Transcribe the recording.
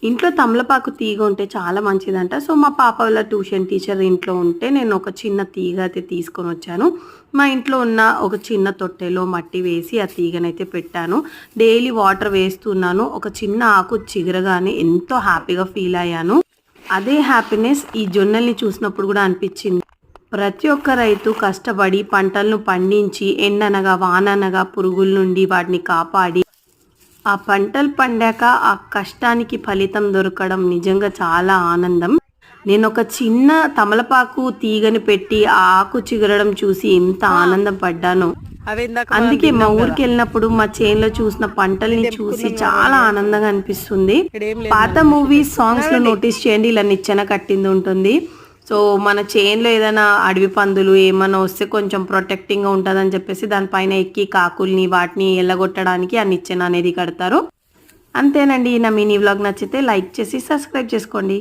ఇంట్లో తమలపాకు తీగ ఉంటే చాలా మంచిదంట. సో, మా పాప వాళ్ళ ట్యూషన్ టీచర్ ఇంట్లో ఉంటే నేను ఒక చిన్న తీగ అయితే తీసుకొనొచ్చాను. మా ఇంట్లో ఉన్న ఒక చిన్న తొట్టెలో మట్టి వేసి ఆ తీగనైతే పెట్టాను. డైలీ వాటర్ వేస్తున్నాను. ఒక చిన్న ఆకు చిగురగానే ఎంతో హ్యాపీగా ఫీల్ అయ్యాను. అదే హ్యాపీనెస్ ఈ జొన్నల్ని చూసినప్పుడు కూడా అనిపించింది. ప్రతి ఒక్క రైతు కష్టపడి పంటలను పండించి ఎండనగా, వాననగా పురుగుల నుండి వాటిని కాపాడి ఆ పంటలు పండాక ఆ కష్టానికి ఫలితం దొరకడం నిజంగా చాలా ఆనందం. నేనొక చిన్న తమలపాకు తీగని పెట్టి ఆ ఆకు చిగురడం చూసి ఎంత ఆనందం పడ్డానో. అవి ఇందాక మనం అందుకే మా తిన్నాం కదా. ఊరికెళ్ళినప్పుడు మా చేనులో చూసిన పంటల్ని చూసి చాలా ఆనందంగా అనిపిస్తుంది. ఇక్కడేం లేదు పాత మళ్ళీ మూవీస్, సాంగ్స్‌లో నోటీస్ చేయండి ఇలా నిచ్చెన కట్టింది ఉంటుంది. సో, మన చేనులో ఏదైనా అడవి పందులు ఏమన్నా వస్తే కొంచెం ప్రొటెక్టింగ్‌గా ఉంటదని చెప్పేసి దానిపైన ఎక్కి కాకుల్ని వాటిని ఎల్లగొట్టడానికి ఆ నిచ్చెన అనేది కడతారు. అంతేనండి. నా మినీ వ్లాగ్ నచ్చితే లైక్ చేసి సబ్స్క్రైబ్ చేసుకోండి.